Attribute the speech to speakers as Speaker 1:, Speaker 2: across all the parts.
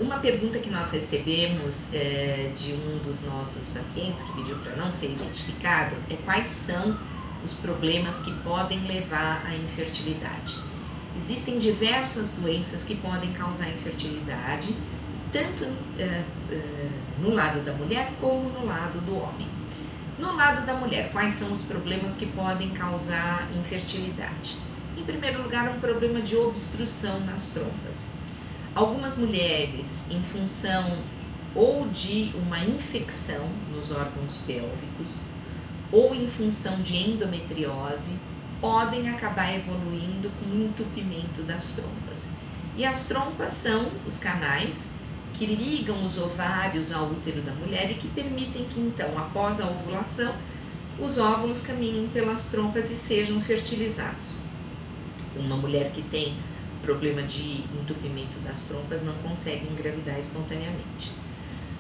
Speaker 1: Uma pergunta que nós recebemos de um dos nossos pacientes que pediu para não ser identificado é quais são os problemas que podem levar à infertilidade. Existem diversas doenças que podem causar infertilidade, tanto no lado da mulher como no lado do homem. No lado da mulher, quais são os problemas que podem causar infertilidade? Em primeiro lugar, um problema de obstrução nas trompas. Algumas mulheres, em função ou de uma infecção nos órgãos pélvicos ou em função de endometriose, podem acabar evoluindo com um entupimento das trompas. E as trompas são os canais que ligam os ovários ao útero da mulher e que permitem que, então, após a ovulação, os óvulos caminhem pelas trompas e sejam fertilizados. Uma mulher que tem problema de entupimento das trompas não consegue engravidar espontaneamente.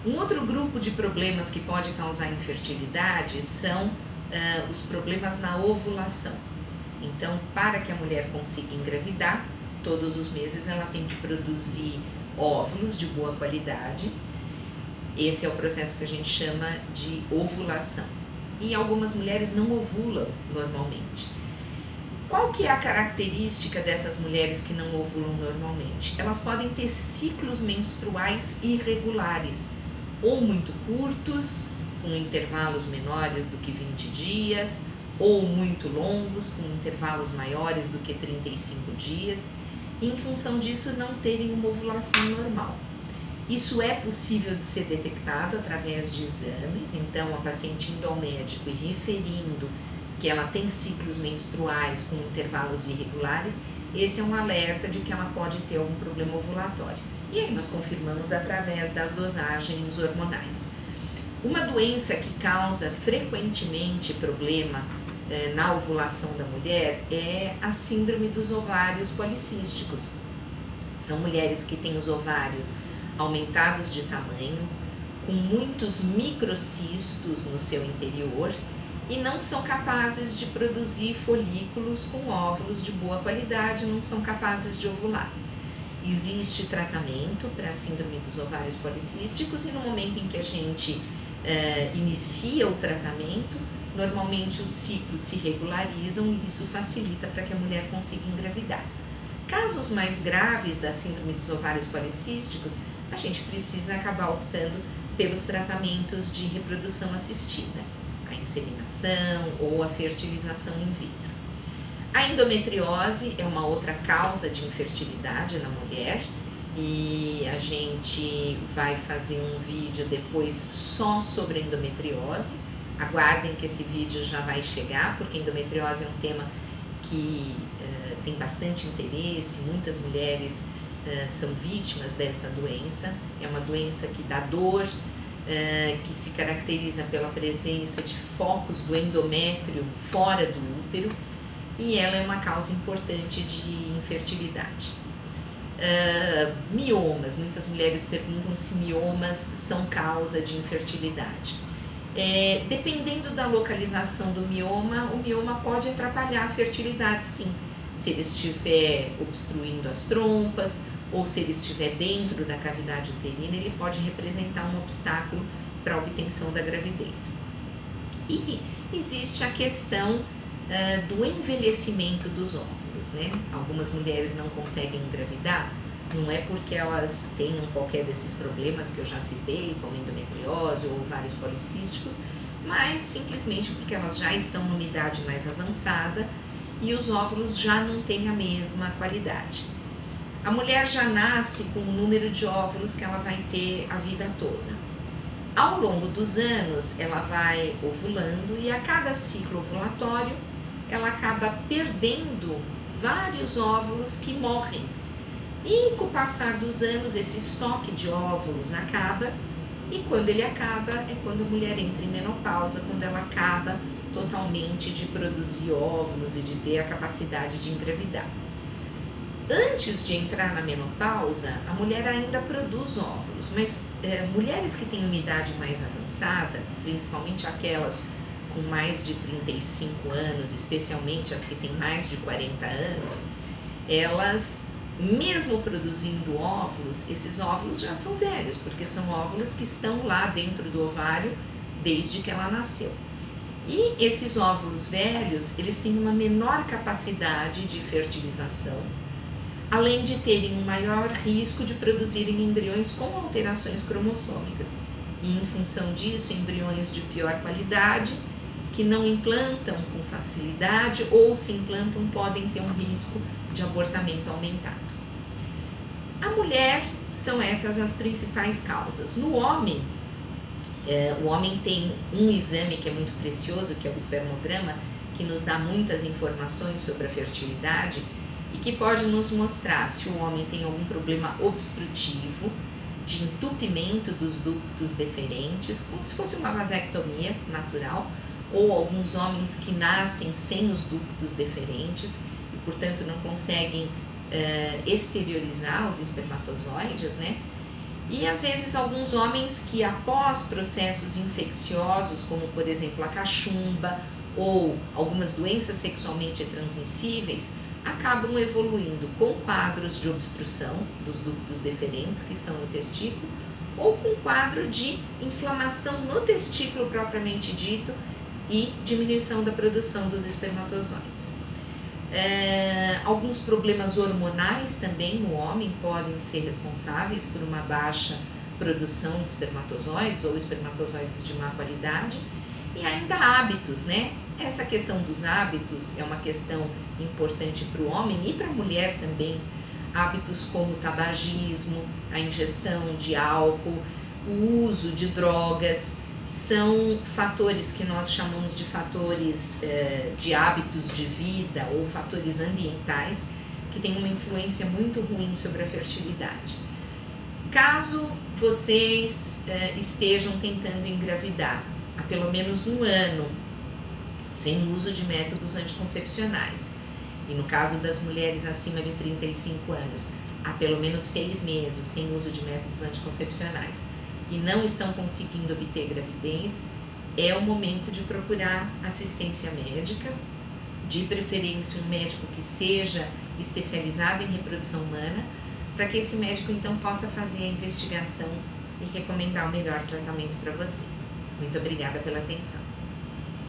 Speaker 1: Um outro grupo de problemas que pode causar infertilidade são os problemas na ovulação. Então, para que a mulher consiga engravidar, todos os meses ela tem que produzir óvulos de boa qualidade. Esse é o processo que a gente chama de ovulação. E algumas mulheres não ovulam normalmente. Qual que é a característica dessas mulheres que não ovulam normalmente? Elas podem ter ciclos menstruais irregulares, ou muito curtos, com intervalos menores do que 20 dias, ou muito longos, com intervalos maiores do que 35 dias, e em função disso não terem uma ovulação normal. Isso é possível de ser detectado através de exames, então a paciente indo ao médico e referindo que ela tem ciclos menstruais com intervalos irregulares, esse é um alerta de que ela pode ter algum problema ovulatório. E aí nós confirmamos através das dosagens hormonais. Uma doença que causa frequentemente problema na ovulação da mulher é a síndrome dos ovários policísticos. São mulheres que têm os ovários aumentados de tamanho, com muitos microcistos no seu interior e não são capazes de produzir folículos com óvulos de boa qualidade, não são capazes de ovular. Existe tratamento para a síndrome dos ovários policísticos e no momento em que a gente inicia o tratamento, normalmente os ciclos se regularizam e isso facilita para que a mulher consiga engravidar. Casos mais graves da síndrome dos ovários policísticos, a gente precisa acabar optando pelos tratamentos de reprodução assistida, a inseminação ou a fertilização in vitro. A endometriose é uma outra causa de infertilidade na mulher e a gente vai fazer um vídeo depois só sobre endometriose. Aguardem que esse vídeo já vai chegar, porque endometriose é um tema que tem bastante interesse, muitas mulheres são vítimas dessa doença. É uma doença que dá dor, que se caracteriza pela presença de focos do endométrio fora do útero e ela é uma causa importante de infertilidade. Miomas, muitas mulheres perguntam se miomas são causa de infertilidade. Dependendo da localização do mioma, o mioma pode atrapalhar a fertilidade, sim. Se ele estiver obstruindo as trompas ou se ele estiver dentro da cavidade uterina, ele pode representar um obstáculo para a obtenção da gravidez. E existe a questão do envelhecimento dos óvulos, né? Algumas mulheres não conseguem engravidar, não é porque elas tenham qualquer desses problemas que eu já citei, como endometriose ou ovários policísticos, mas simplesmente porque elas já estão numa idade mais avançada e os óvulos já não têm a mesma qualidade. A mulher já nasce com o número de óvulos que ela vai ter a vida toda. Ao longo dos anos, ela vai ovulando e a cada ciclo ovulatório, ela acaba perdendo vários óvulos que morrem. E com o passar dos anos, esse estoque de óvulos acaba e quando ele acaba é quando a mulher entra em menopausa, quando ela acaba totalmente de produzir óvulos e de ter a capacidade de engravidar. Antes de entrar na menopausa, a mulher ainda produz óvulos, mas mulheres que têm uma idade mais avançada, principalmente aquelas com mais de 35 anos, especialmente as que têm mais de 40 anos, elas mesmo produzindo óvulos, esses óvulos já são velhos, porque são óvulos que estão lá dentro do ovário desde que ela nasceu. E esses óvulos velhos, eles têm uma menor capacidade de fertilização, além de terem um maior risco de produzirem embriões com alterações cromossômicas. E em função disso, embriões de pior qualidade, que não implantam com facilidade ou se implantam podem ter um risco de abortamento aumentado. A mulher, são essas as principais causas. No homem, o homem tem um exame que é muito precioso, que é o espermograma, que nos dá muitas informações sobre a fertilidade e que pode nos mostrar se o homem tem algum problema obstrutivo, de entupimento dos ductos deferentes, como se fosse uma vasectomia natural, ou alguns homens que nascem sem os ductos deferentes e, portanto, não conseguem exteriorizar os espermatozoides, né? E às vezes alguns homens que após processos infecciosos, como por exemplo a cachumba ou algumas doenças sexualmente transmissíveis, acabam evoluindo com quadros de obstrução dos ductos deferentes que estão no testículo ou com quadro de inflamação no testículo propriamente dito e diminuição da produção dos espermatozoides. Alguns problemas hormonais também no homem podem ser responsáveis por uma baixa produção de espermatozoides ou espermatozoides de má qualidade, e ainda hábitos, né? Essa questão dos hábitos é uma questão importante para o homem e para a mulher também. Hábitos como o tabagismo, a ingestão de álcool, o uso de drogas, são fatores que nós chamamos de fatores de hábitos de vida ou fatores ambientais que têm uma influência muito ruim sobre a fertilidade. Caso vocês estejam tentando engravidar há pelo menos um ano sem uso de métodos anticoncepcionais, e no caso das mulheres acima de 35 anos, há pelo menos 6 meses sem uso de métodos anticoncepcionais, e não estão conseguindo obter gravidez, é o momento de procurar assistência médica, de preferência um médico que seja especializado em reprodução humana, para que esse médico então possa fazer a investigação e recomendar o melhor tratamento para vocês. Muito obrigada pela atenção.